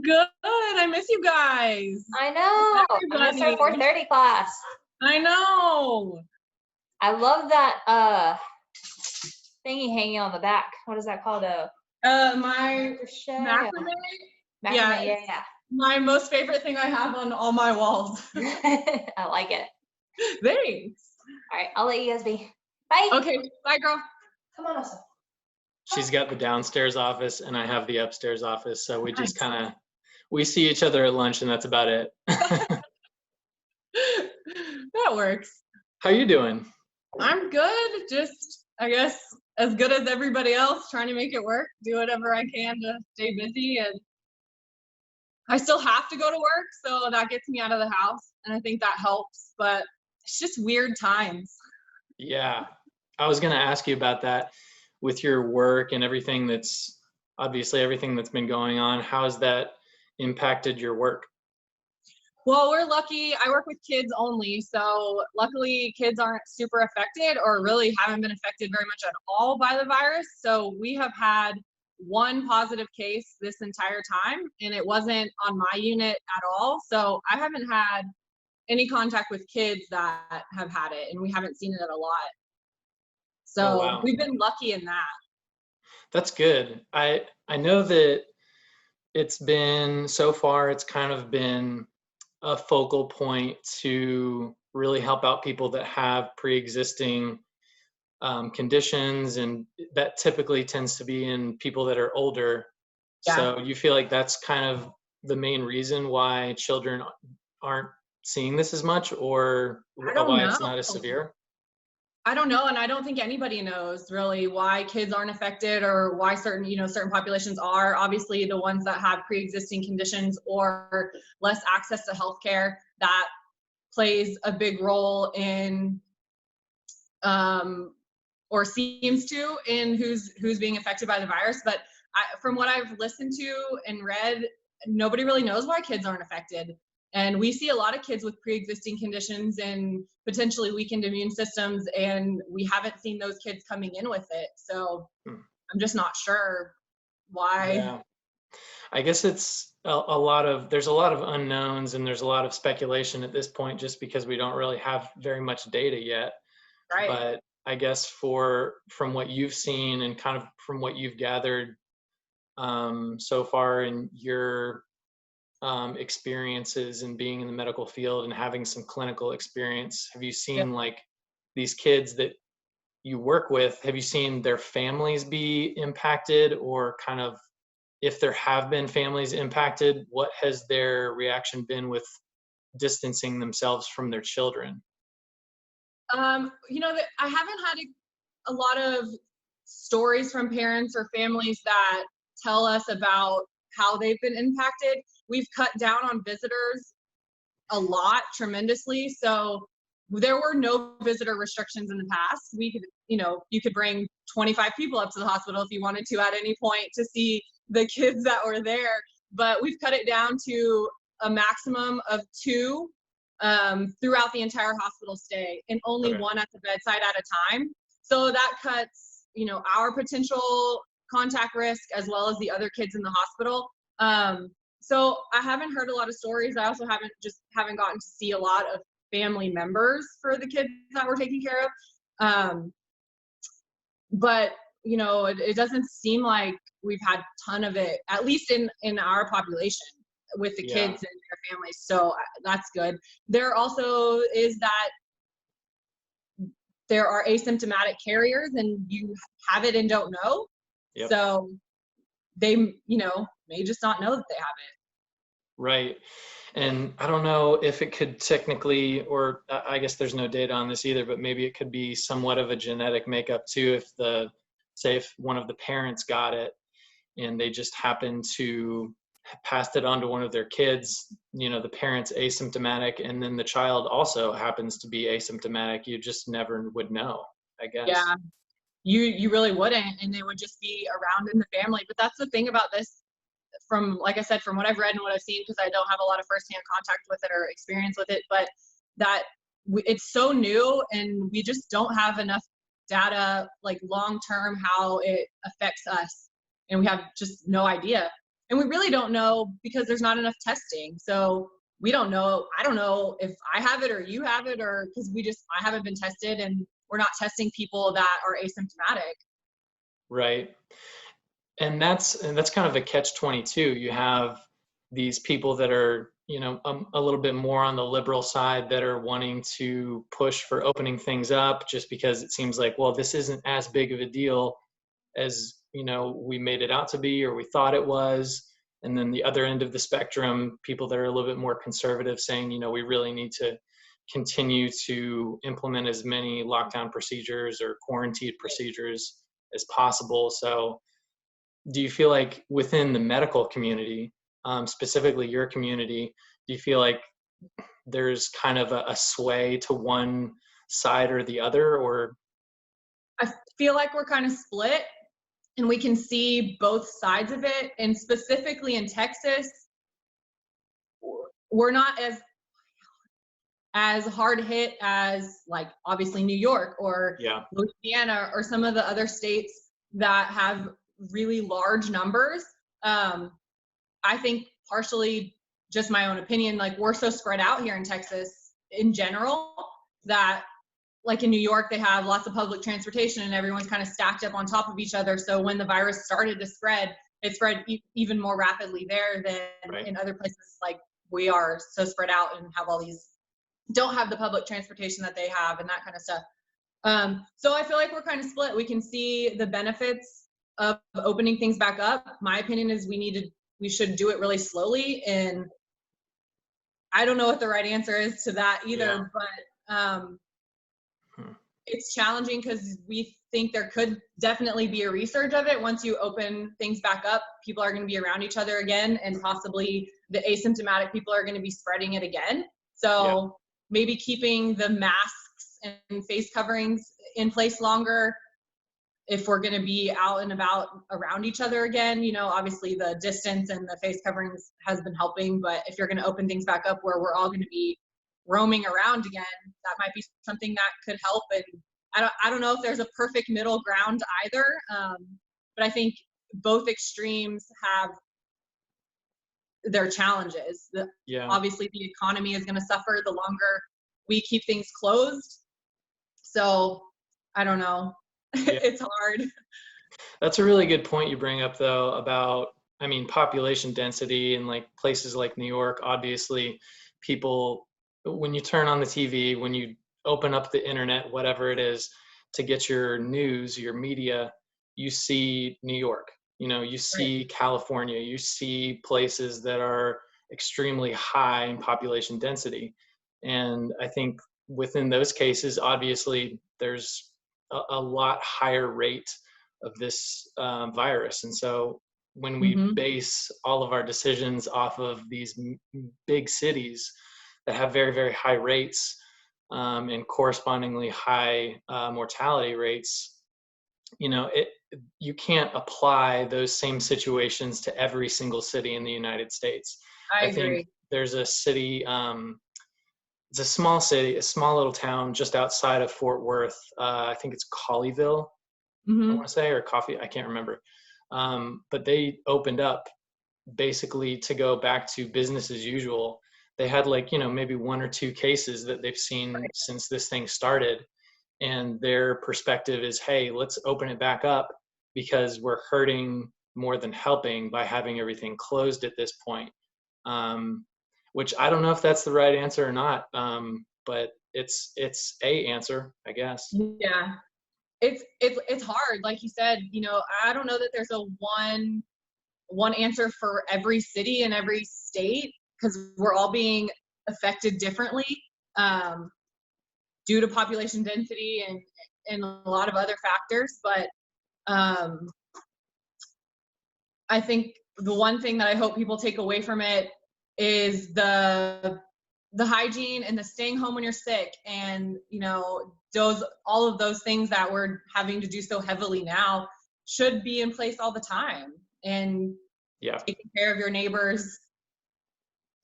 Good. I miss you guys. I know. I miss our 4:30 class. I know. I love that thingy hanging on the back. What is that called? My macrame. Yeah. My most favorite thing I have on all my walls. I like it. Thanks. All right, I'll let you guys be. Bye. Okay, bye, girl. Come on, Elsa. She's got the downstairs office and I have the upstairs office. So we just we see each other at lunch and that's about it. That works. How you doing? I'm good. Just, I guess, as good as everybody else, trying to make it work, do whatever I can to stay busy. And I still have to go to work, so that gets me out of the house. And I think that helps, but it's just weird times. Yeah, I was going to ask you about that with your work and everything that's been going on. How has that impacted your work? Well, we're lucky. I work with kids only. So luckily kids aren't super affected or really haven't been affected very much at all by the virus. So we have had one positive case this entire time, and it wasn't on my unit at all. So I haven't had any contact with kids that have had it, and we haven't seen it a lot. So wow. We've been lucky in that. That's good. I know that it's been, so far, it's kind of been a focal point to really help out people that have pre-existing conditions, and that typically tends to be in people that are older. Yeah. So you feel like that's kind of the main reason why children aren't seeing this as much, or why it's not as severe? I don't know, and I don't think anybody knows really why kids aren't affected or why certain populations are. Obviously, the ones that have pre-existing conditions or less access to healthcare, that plays a big role in, or seems to, in who's being affected by the virus. But from what I've listened to and read, nobody really knows why kids aren't affected. And we see a lot of kids with pre-existing conditions and potentially weakened immune systems, and we haven't seen those kids coming in with it. So I'm just not sure why. Yeah. I guess it's there's a lot of unknowns and there's a lot of speculation at this point, just because we don't really have very much data yet. Right. But I guess from what you've seen and kind of from what you've gathered so far in your experiences and being in the medical field and having some clinical experience, have you seen like these kids that you work with, have you seen their families be impacted, or kind of, if there have been families impacted, what has their reaction been with distancing themselves from their children? I haven't had a lot of stories from parents or families that tell us about how they've been impacted. We've cut down on visitors a lot, tremendously. So there were no visitor restrictions in the past. We could, you could bring 25 people up to the hospital if you wanted to at any point to see the kids that were there. But we've cut it down to a maximum of 2 throughout the entire hospital stay, and only one at the bedside at a time. So that cuts, our potential contact risk as well as the other kids in the hospital. So I haven't heard a lot of stories. I also haven't gotten to see a lot of family members for the kids that we're taking care of. But it doesn't seem like we've had a ton of it, at least in our population, with the kids and their families. So that's good. There also is that there are asymptomatic carriers, and you have it and don't know. Yep. So they, may just not know that they have it. Right. And I don't know if it could technically, or I guess there's no data on this either, but maybe it could be somewhat of a genetic makeup too. If one of the parents got it and they just happened to passed it on to one of their kids, the parent's asymptomatic, and then the child also happens to be asymptomatic, you just never would know, I guess. Yeah, you really wouldn't, and it would just be around in the family. But that's the thing about this, like I said, from what I've read and what I've seen, because I don't have a lot of firsthand contact with it or experience with it, but that it's so new, and we just don't have enough data, like long-term, how it affects us, and we have just no idea. And we really don't know because there's not enough testing. So we don't know. I don't know if I have it or you have it, or because I haven't been tested and we're not testing people that are asymptomatic. Right. And that's kind of a catch-22. You have these people that are, a little bit more on the liberal side that are wanting to push for opening things up just because it seems like, well, this isn't as big of a deal as, we made it out to be or we thought it was. And then the other end of the spectrum, people that are a little bit more conservative saying, we really need to continue to implement as many lockdown procedures or quarantine procedures as possible. So do you feel like within the medical community, specifically your community, do you feel like there's kind of a sway to one side or the other, or? I feel like we're kind of split and we can see both sides of it. And specifically in Texas, we're not as hard hit as like obviously New York or Yeah. Louisiana or some of the other states that have really large numbers. I think partially just my own opinion, like we're so spread out here in Texas in general that like in New York, they have lots of public transportation and everyone's kind of stacked up on top of each other. So when the virus started to spread, it spread even more rapidly there than in other places. Like we are so spread out and have all these, don't have the public transportation that they have and that kind of stuff. So I feel like we're kind of split. We can see the benefits of opening things back up. My opinion is we should do it really slowly. And I don't know what the right answer is to that either, but it's challenging because we think there could definitely be a resurge of it. Once you open things back up, people are going to be around each other again, and possibly the asymptomatic people are going to be spreading it again. So maybe keeping the masks and face coverings in place longer if we're going to be out and about around each other again. Obviously the distance and the face coverings has been helping, but if you're going to open things back up where we're all going to be roaming around again, that might be something that could help. And I don't know if there's a perfect middle ground either, but I think both extremes have their challenges. Obviously the economy is going to suffer the longer we keep things closed. So I don't know. It's hard. That's a really good point you bring up though about, population density in like places like New York. Obviously people, when you turn on the TV, when you open up the internet, whatever it is, to get your news, your media, you see New York, you see California, you see places that are extremely high in population density. And I think within those cases, obviously there's a lot higher rate of this virus. And so when we base all of our decisions off of these big cities that have very, very high rates and correspondingly high mortality rates, you can't apply those same situations to every single city in the United States. I agree. Think there's a city, it's a small city, a small little town just outside of Fort Worth. I think it's Colleyville, I want to say, or Coffee, I can't remember. But they opened up basically to go back to business as usual. They had maybe 1 or 2 cases that they've seen since this thing started. And their perspective is, hey, let's open it back up because we're hurting more than helping by having everything closed at this point. Which I don't know if that's the right answer or not, but it's a answer, I guess. Yeah, it's hard, like you said. I don't know that there's a one answer for every city and every state because we're all being affected differently due to population density and a lot of other factors. But I think the one thing that I hope people take away from it is the hygiene and the staying home when you're sick, and all of those things that we're having to do so heavily now should be in place all the time. And taking care of your neighbors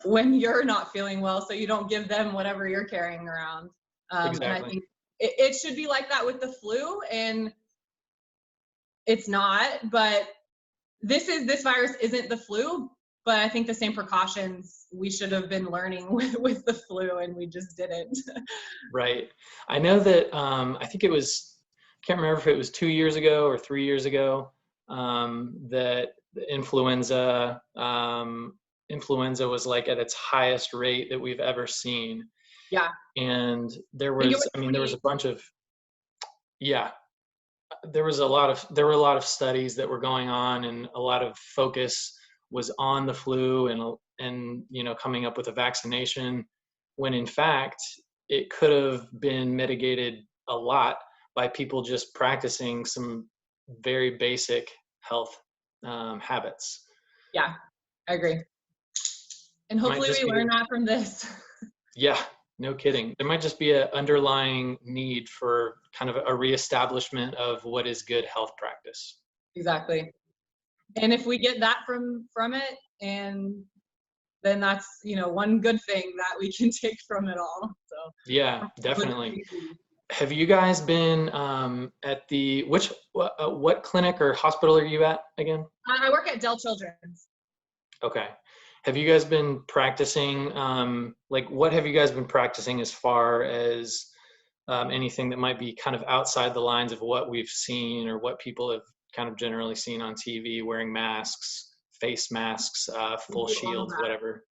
when you're not feeling well, so you don't give them whatever you're carrying around. Exactly. And I think it should be like that with the flu, and it's not, but this virus isn't the flu, but I think the same precautions we should have been learning with the flu, and we just didn't. Right. I know that I think it was, I can't remember if it was 2 years ago or 3 years ago, that the influenza was like at its highest rate that we've ever seen. Yeah. And there I think it was, was I mean, there was a 2018. bunch of, yeah, there were a lot of studies that were going on, and a lot of focus was on the flu and coming up with a vaccination, when in fact it could have been mitigated a lot by people just practicing some very basic health habits. Yeah, I agree. And Might hopefully just we be learn that from this. Yeah, no kidding. There might just be an underlying need for kind of a reestablishment of what is good health practice. Exactly. And if we get that from it, and then that's, one good thing that we can take from it all. So Yeah, with definitely. crazy. Have you guys been at what clinic or hospital are you at again? I work at Dell Children's. Okay. Have you guys been practicing, like what have you guys been practicing as far as anything that might be kind of outside the lines of what we've seen or what people have kind of generally seen on TV, wearing masks, face masks, We full do all shields, that. whatever?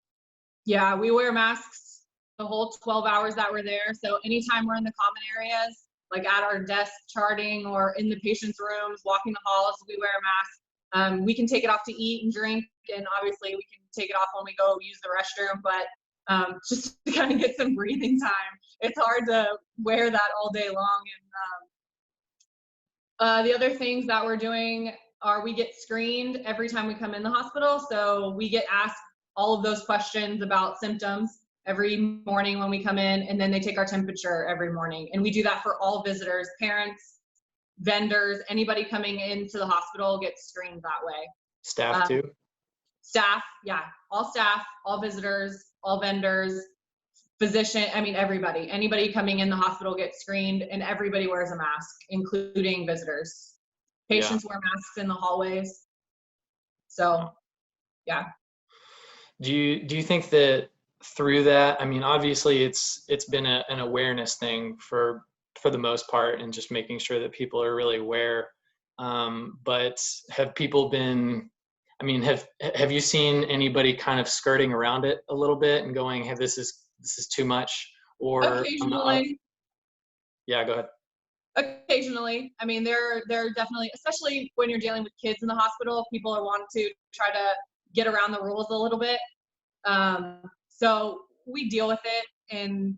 Yeah, we wear masks the whole 12 hours that we're there. So anytime we're in the common areas, like at our desk charting or in the patient's rooms, walking the halls, we wear a mask. We can take it off to eat and drink, and obviously we can take it off when we go use the restroom, but just to kind of get some breathing time. It's hard to wear that all day long. And the other things that we're doing are we get screened every time we come in the hospital. So we get asked all of those questions about symptoms every morning when we come in, and then they take our temperature every morning. And we do that for all visitors, parents, vendors, anybody coming into the hospital gets screened that way. Staff too? Staff, yeah, all staff, all visitors, all vendors, physician, I mean, everybody, anybody coming in the hospital gets screened, and everybody wears a mask, including visitors. Yeah. Patients wear masks in the hallways. So, yeah. Do you think that through that, I mean, obviously it's been an awareness thing for the most part, and just making sure that people are really aware. But have people been, I mean, have you seen anybody kind of skirting around it a little bit and going, hey, this is too much? Or Occasionally. Yeah, go ahead. Occasionally. I mean, they're definitely, especially when you're dealing with kids in the hospital, people are wanting to try to get around the rules a little bit. So we deal with it, and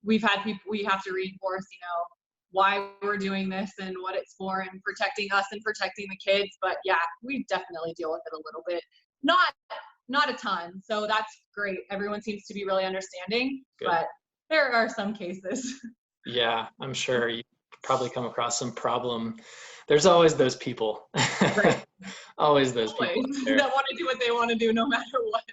we have to reinforce, why we're doing this and what it's for, and protecting us and protecting the kids. But yeah, we definitely deal with it a little bit. Not a ton. So that's great. Everyone seems to be really understanding. Good. But there are some cases. Yeah, I'm sure you probably come across some problem. There's always those people. Right. Always those people that want to do what they want to do no matter what.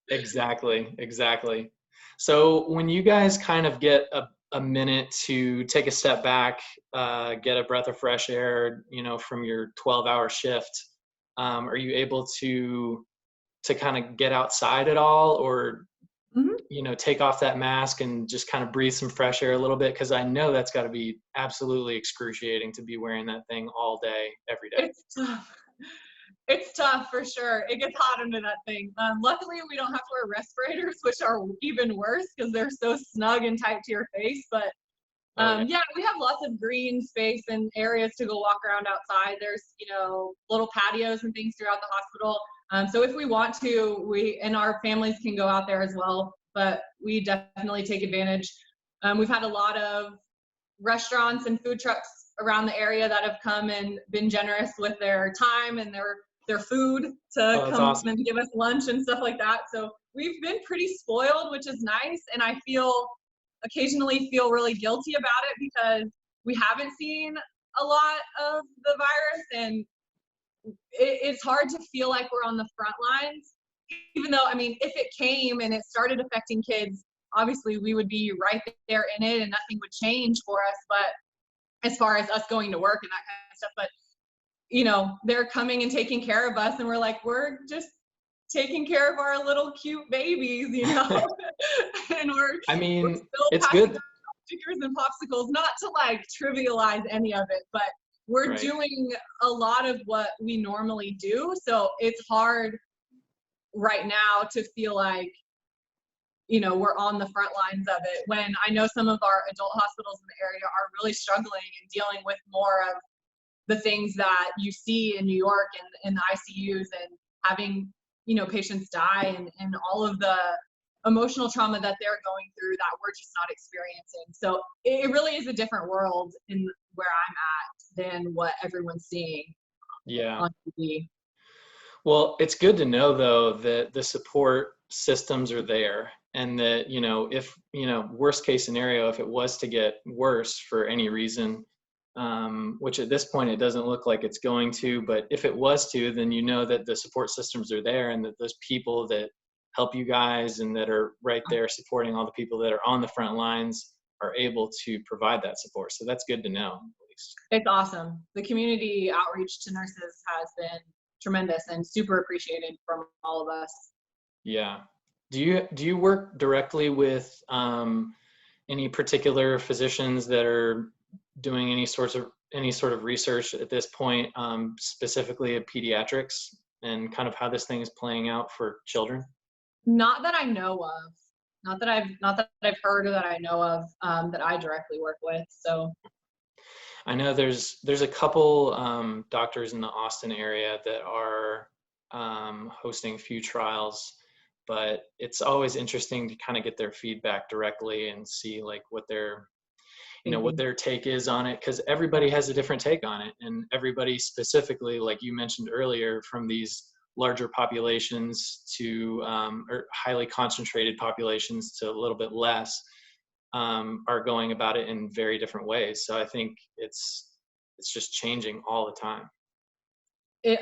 Exactly. So when you guys kind of get a minute to take a step back, get a breath of fresh air, from your 12-hour shift, are you able to kind of get outside at all, or take off that mask and just kind of breathe some fresh air a little bit? Because I know that's got to be absolutely excruciating to be wearing that thing all day, every day. It's tough. It's tough for sure. It gets hot under that thing. Luckily, we don't have to wear respirators, which are even worse because they're so snug and tight to your face. But yeah, we have lots of green space and areas to go walk around outside. There's, little patios and things throughout the hospital. So if we want to, we and our families can go out there as well. But we definitely take advantage. We've had a lot of restaurants and food trucks around the area that have come and been generous with their time and their food to come awesome. and give us lunch and stuff like that. So we've been pretty spoiled, which is nice. And I occasionally feel really guilty about it because we haven't seen a lot of the virus, and it's hard to feel like we're on the front lines, even though, I mean, if it came and it started affecting kids, obviously we would be right there in it and nothing would change for us. But as far as us going to work and that kind of stuff, but they're coming and taking care of us, and we're like, we're just taking care of our little cute babies, and I we're mean, still it's passing good, out stickers and popsicles, not to like trivialize any of it, but we're right? doing a lot of what we normally do. So it's hard right now to feel like, we're on the front lines of it, when I know some of our adult hospitals in the area are really struggling and dealing with more of the things that you see in New York and in the ICUs, and having, patients die, and all of the emotional trauma that they're going through that we're just not experiencing. So it really is a different world in where I'm at than what everyone's seeing Yeah. on TV. Well, it's good to know though that the support systems are there, and that, if, worst case scenario, if it was to get worse for any reason, which at this point it doesn't look like it's going to, but if it was to, then that the support systems are there, and that those people that help you guys and that are right there supporting all the people that are on the front lines are able to provide that support. So that's good to know, at least. It's awesome. The community outreach to nurses has been tremendous and super appreciated from all of us. Yeah. Do you work directly with any particular physicians that are doing any sort of research at this point, specifically of pediatrics and kind of how this thing is playing out for children? Not that I know of. Not that I've heard or that I know of, that I directly work with. So I know there's a couple doctors in the Austin area that are hosting a few trials, but it's always interesting to kind of get their feedback directly and see like what their take is on it, because everybody has a different take on it, and everybody, specifically like you mentioned earlier, from these larger populations to or highly concentrated populations to a little bit less, are going about it in very different ways. So I think it's just changing all the time.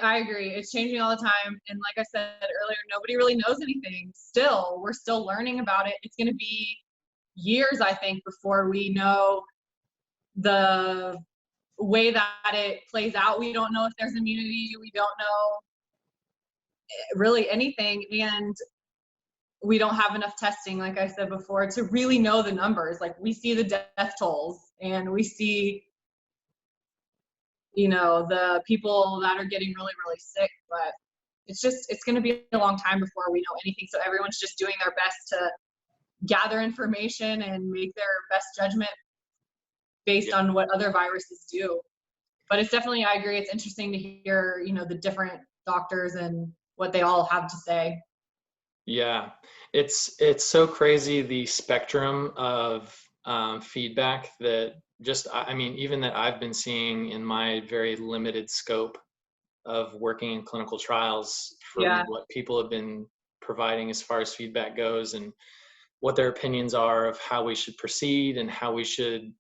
I agree. It's changing all the time. And like I said earlier, nobody really knows anything. Still, we're still learning about it. It's going to be years, I think, before we know the way that it plays out. We don't know if there's immunity. We don't know really anything. And we don't have enough testing, like I said before, to really know the numbers. Like, we see the death tolls, and we see, the people that are getting really, really sick, but it's going to be a long time before we know anything. So everyone's just doing their best to gather information and make their best judgment based on what other viruses do. But it's definitely, I agree, it's interesting to hear, the different doctors and what they all have to say. Yeah, it's so crazy, the spectrum of feedback that I mean, even that I've been seeing in my very limited scope of working in clinical trials, from Yeah, what people have been providing as far as feedback goes, and what their opinions are of how we should proceed and how we should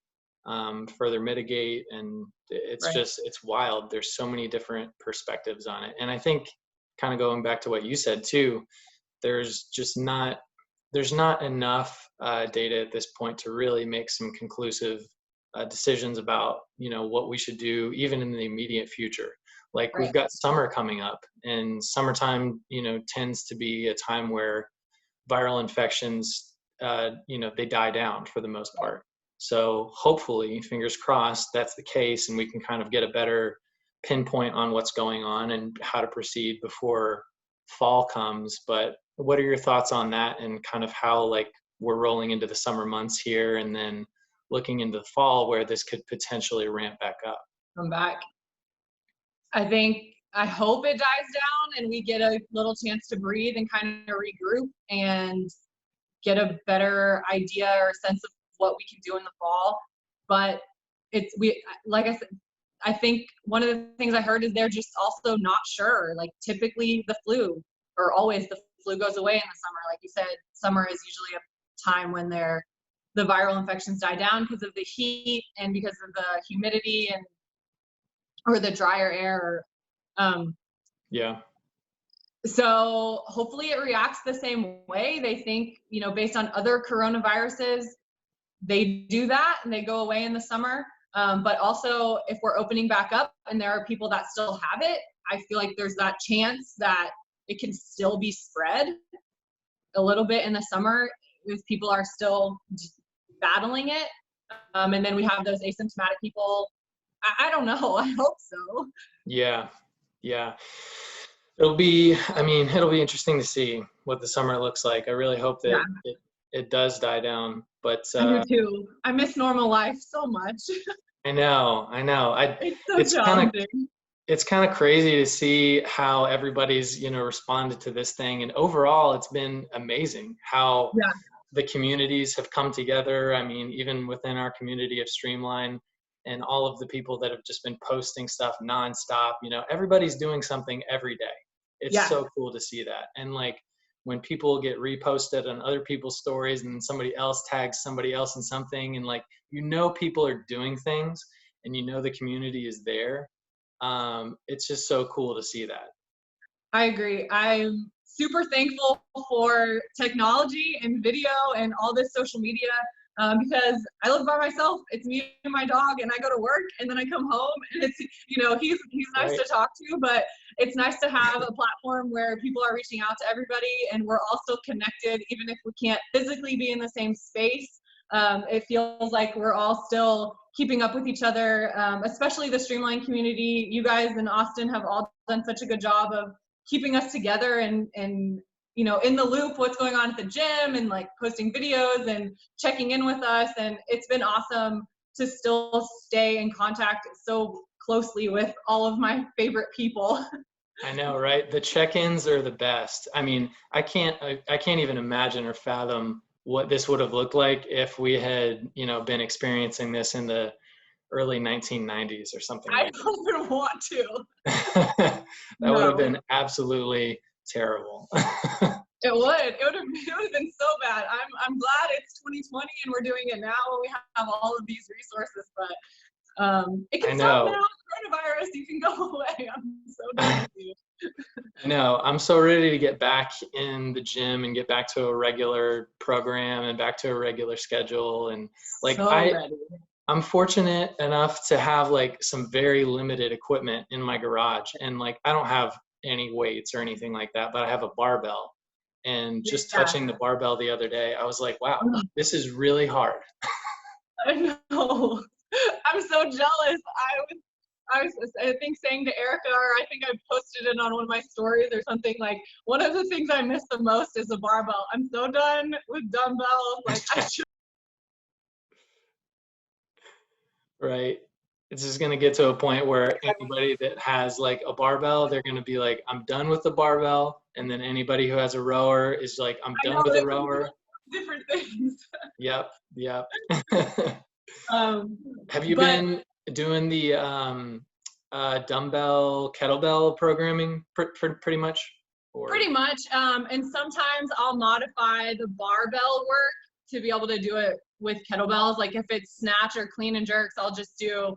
further mitigate. And right. it's wild. There's so many different perspectives on it. And I think, kind of going back to what you said too, there's not enough data at this point to really make some conclusive decisions about what we should do even in the immediate future. Like, we've Right. got summer coming up, and summertime tends to be a time where viral infections they die down for the most part. So hopefully, fingers crossed, that's the case, and we can kind of get a better pinpoint on what's going on and how to proceed before fall comes. But what are your thoughts on that, and kind of how, like, we're rolling into the summer months here, and then looking into the fall where this could potentially ramp back up? Come back. I hope it dies down and we get a little chance to breathe and kind of regroup and get a better idea or sense of what we can do in the fall. But like I said, I think one of the things I heard is they're just also not sure. Like, typically the flu, or always the flu, goes away in the summer. Like you said, summer is usually a time when the viral infections die down because of the heat and because of the humidity or the drier air. Yeah. So hopefully it reacts the same way. They think, based on other coronaviruses, they do that and they go away in the summer. But also, if we're opening back up and there are people that still have it, I feel like there's that chance that it can still be spread a little bit in the summer if people are still battling it. And then we have those asymptomatic people. I don't know. I hope so. Yeah. Yeah. It'll be interesting to see what the summer looks like. I really hope that it does die down. But I do too. I miss normal life so much. I know. It's so challenging. It's kind of crazy to see how everybody's, responded to this thing. And overall, it's been amazing how the communities have come together. I mean, even within our community of Streamline and all of the people that have just been posting stuff nonstop, everybody's doing something every day. It's so cool to see that. And like when people get reposted on other people's stories and somebody else tags somebody else in something, and like, people are doing things and the community is there. It's just so cool to see that. I agree. I'm super thankful for technology and video and all this social media because I live by myself. It's me and my dog, and I go to work and then I come home, and it's, he's nice to talk to, but it's nice to have a platform where people are reaching out to everybody and we're all still connected, even if we can't physically be in the same space. It feels like we're all still keeping up with each other, especially the Streamline community. You guys in Austin have all done such a good job of keeping us together and in the loop what's going on at the gym, and like posting videos and checking in with us. And it's been awesome to still stay in contact so closely with all of my favorite people. I know, right? The check-ins are the best. I mean, I can't even imagine or fathom what this would have looked like if we had, been experiencing this in the early 1990s or something. I don't even want to. That would have been absolutely terrible. It would have been so bad. I'm glad it's 2020 and we're doing it now when we have all of these resources, but it can stop now. Coronavirus, you can go away. I'm so done with you. I know. I'm so ready to get back in the gym and get back to a regular program and back to a regular schedule. And like I'm fortunate enough to have like some very limited equipment in my garage, and like I don't have any weights or anything like that, but I have a barbell. And just touching the barbell the other day, I was like, wow, this is really hard. I know. I'm so jealous. I was I think saying to Erica, or I think I posted it on one of my stories or something, like one of the things I miss the most is a barbell. I'm so done with dumbbells. Like I should. Right. It's just going to get to a point where anybody that has like a barbell, they're going to be like, I'm done with the barbell. And then anybody who has a rower is like, I'm done with the rower. Different things. Yep. Have you been doing the dumbbell kettlebell programming pretty much? Or? Pretty much. And sometimes I'll modify the barbell work to be able to do it with kettlebells. Like if it's snatch or clean and jerks, I'll just do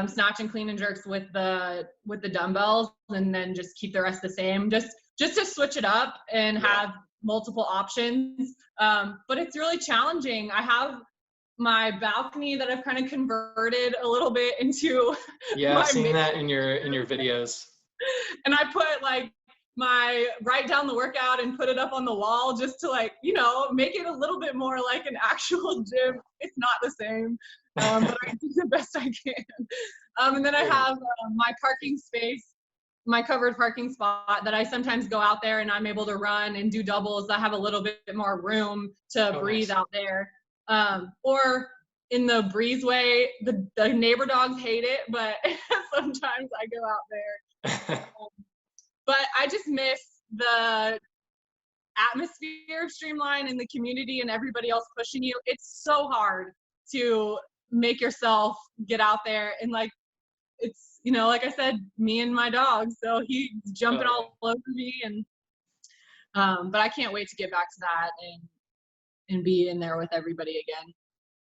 snatch and clean and jerks with the dumbbells, and then just keep the rest the same. Just to switch it up and have multiple options. But it's really challenging. I have my balcony that I've kind of converted a little bit into. Yeah, I've seen that in your videos. And I put like write down the workout and put it up on the wall just to like, make it a little bit more like an actual gym. It's not the same, but I do the best I can. And then I have my parking space, my covered parking spot that I sometimes go out there and I'm able to run and do doubles. I have a little bit more room to breathe out there. Or in the breezeway, the neighbor dogs hate it, but sometimes I go out there. But I just miss the atmosphere of Streamline and the community and everybody else pushing you. It's so hard to make yourself get out there, and like, it's, like I said, me and my dog, so he's jumping all over me, and but I can't wait to get back to that and be in there with everybody again.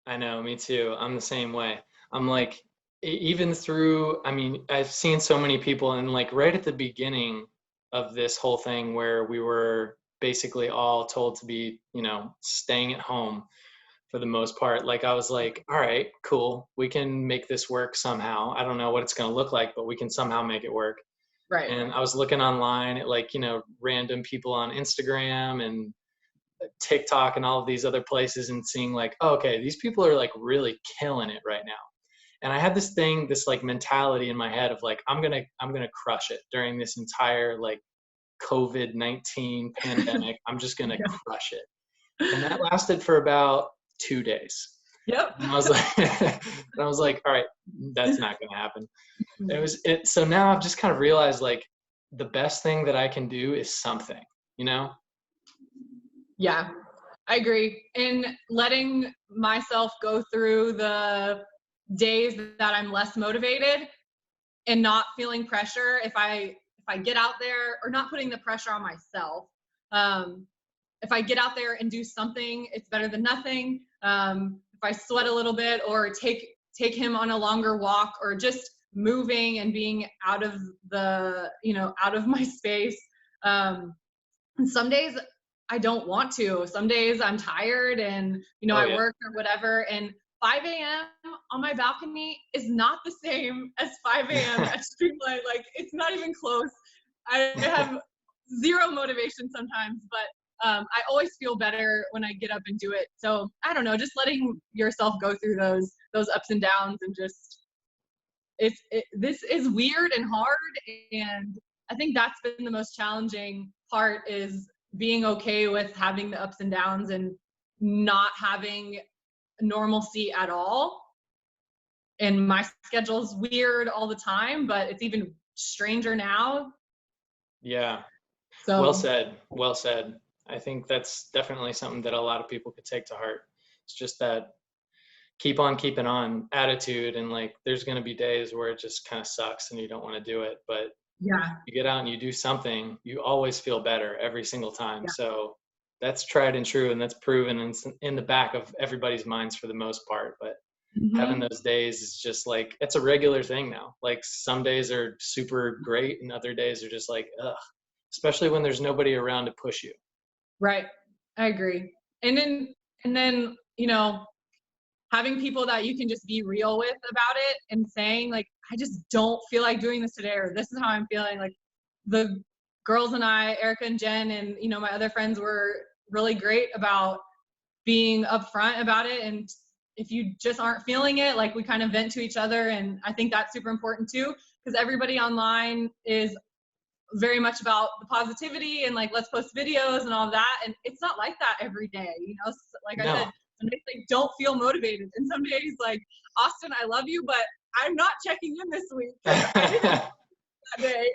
I know, me too. I'm the same way. I'm like, even through, I've seen so many people, and like right at the beginning of this whole thing where we were basically all told to be, staying at home for the most part. Like I was like, all right, cool. We can make this work somehow. I don't know what it's going to look like, but we can somehow make it work. Right. And I was looking online at like, random people on Instagram and TikTok and all of these other places and seeing like, oh, okay, these people are like really killing it right now. And I had this like mentality in my head of like, I'm going to crush it during this entire like COVID-19 pandemic. I'm just going to crush it. And that lasted for about 2 days. Yep. And I was like, all right, that's not going to happen. So now I've just kind of realized like the best thing that I can do is something, Yeah, I agree. And letting myself go through the days that I'm less motivated and not feeling pressure if I get out there, or not putting the pressure on myself. If I get out there and do something, it's better than nothing. If I sweat a little bit, or take him on a longer walk, or just moving and being out of my space. And some days I don't want to. Some days I'm tired and, I work or whatever. And 5 a.m. on my balcony is not the same as 5 a.m. at Streetlight. Like, it's not even close. I have zero motivation sometimes, but I always feel better when I get up and do it. So I don't know, just letting yourself go through those ups and downs, and just, this is weird and hard. And I think that's been the most challenging part, is being okay with having the ups and downs and not having normalcy at all. And my schedule's weird all the time, but it's even stranger now. Yeah. So Well said. I think that's definitely something that a lot of people could take to heart. It's just that keep on keeping on attitude. And like, there's going to be days where it just kind of sucks and you don't want to do it, but yeah, you get out and you do something, you always feel better every single time. Yeah. So that's tried and true, and that's proven, and it's in the back of everybody's minds for the most part. But having those days is just like, it's a regular thing now. Like, some days are super great and other days are just like, ugh, especially when there's nobody around to push you. Right. I agree. And then, having people that you can just be real with about it, and saying like, I just don't feel like doing this today, or this is how I'm feeling. Like, the girls and I, Erica and Jen, and, my other friends were really great about being upfront about it. And if you just aren't feeling it, like, we kind of vent to each other. And I think that's super important too, because everybody online is very much about the positivity and like, let's post videos and all of that. And it's not like that every day, like I said, some days I don't feel motivated. And some days, like, Austin, I love you, but I'm not checking in this week. I didn't that day.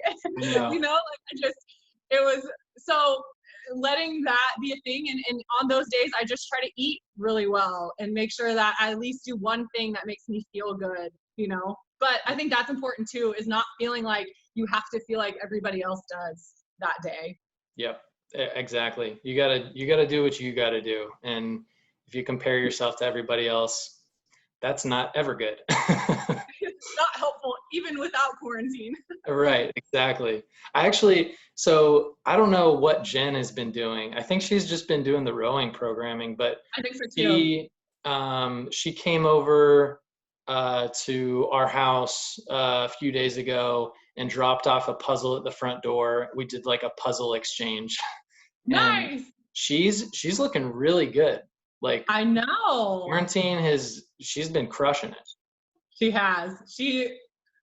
It was, so letting that be a thing. And on those days, I just try to eat really well and make sure that I at least do one thing that makes me feel good, But I think that's important too, is not feeling like you have to feel like everybody else does that day. Yep, exactly. You gotta do what you gotta do. And if you compare yourself to everybody else, that's not ever good. It's not helpful, even without quarantine. Right, exactly. So I don't know what Jen has been doing. I think she's just been doing the rowing programming, but I think so too. She came over to our house a few days ago and dropped off a puzzle at the front door. We did like a puzzle exchange. Nice. And she's looking really good. Like, I know. Quarantine she's been crushing it. She has.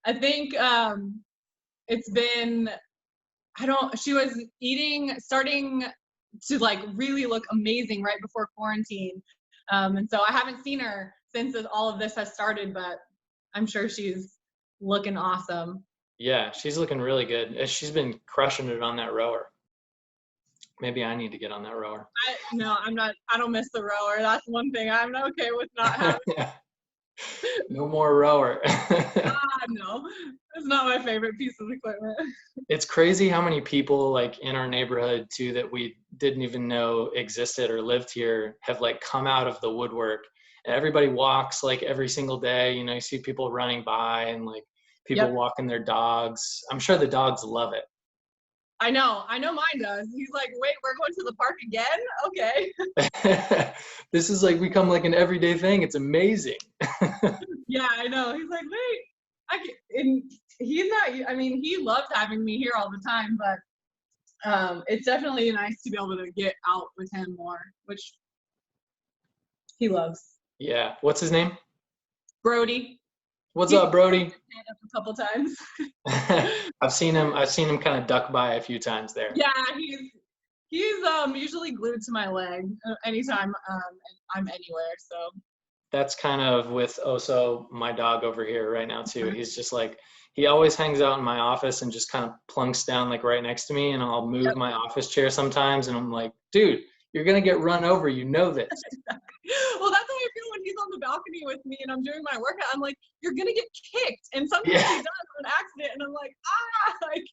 I think it's been, she was starting to like really look amazing right before quarantine. And so I haven't seen her since all of this has started, but I'm sure she's looking awesome. Yeah, she's looking really good. She's been crushing it on that rower. Maybe I need to get on that rower. I'm not. I don't miss the rower. That's one thing I'm okay with not having. No more rower. No, it's not my favorite piece of equipment. It's crazy how many people like in our neighborhood too that we didn't even know existed or lived here have like come out of the woodwork. And everybody walks like every single day. You see people running by and like people walking their dogs. I'm sure the dogs love it. I know mine does. He's like, wait, we're going to the park again? Okay. this is like become like an everyday thing. It's amazing. Yeah, I know. He's like, wait, and he's not, I mean, he loves having me here all the time, but it's definitely nice to be able to get out with him more, which he loves. Yeah. What's his name? Brody. What's He's up, Brody? a couple times. I've seen him kind of duck by a few times there. Yeah, he's usually glued to my leg anytime I'm anywhere. So That's kind of with Oso, my dog over here right now too. He's just like, he always hangs out in my office and just kind of plunks down like right next to me, and I'll move my office chair sometimes, and I'm like, dude, you're gonna get run over, you know this. Well, that's how I feel when he's on the balcony with me and I'm doing my workout. I'm like, you're gonna get kicked, and sometimes Yeah. he does on an accident, and I'm like, like,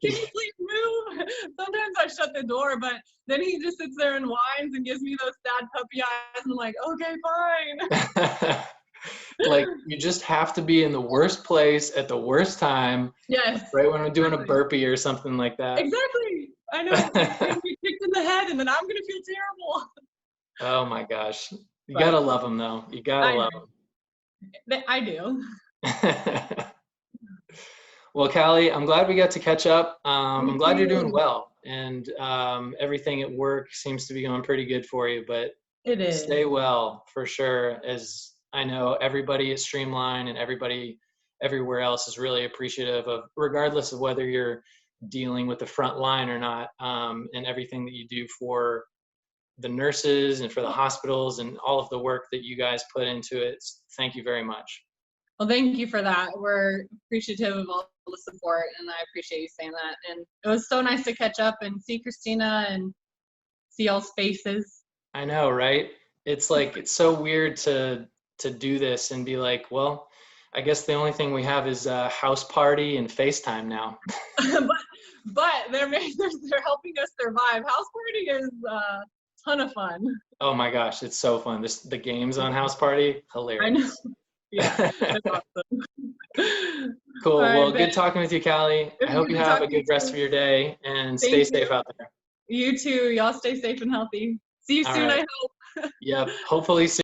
can you please move? Sometimes I shut the door, but then he just sits there and whines and gives me those sad puppy eyes, and I'm like, okay, fine. Like, you just have to be in the worst place at the worst time. Yes. Right when I'm doing a burpee or something like that. Exactly. I know. He's gonna get kicked in the head, and then I'm gonna feel terrible. Oh my gosh. You But gotta love him though. You gotta love him. I do. Well, Callie, I'm glad we got to catch up. I'm glad you're doing too. well, and everything at work seems to be going pretty good for you, but It is. stay well for sure, as I know everybody at Streamline and everybody everywhere else is really appreciative of, regardless of whether you're dealing with the front line or not, and everything that you do for the nurses and for the hospitals and all of the work that you guys put into it. Thank you very much. Well, thank you for that. We're appreciative of all the support, and I appreciate you saying that. And it was so nice to catch up and see Christina and see y'all's faces. I know, right? It's like, it's so weird to do this and be like, well, I guess the only thing we have is a house party and FaceTime now. but they're helping us survive. House party is a ton of fun. Oh my gosh, it's so fun. The games on House Party, hilarious. I know. Yeah, that's awesome. Cool. Right, Well, good talking with you, Callie. I hope you have a good rest you. of your day, and Thank stay you. safe out there. You too. Y'all stay safe and healthy. See you All soon, right. I hope. Yep. Hopefully soon.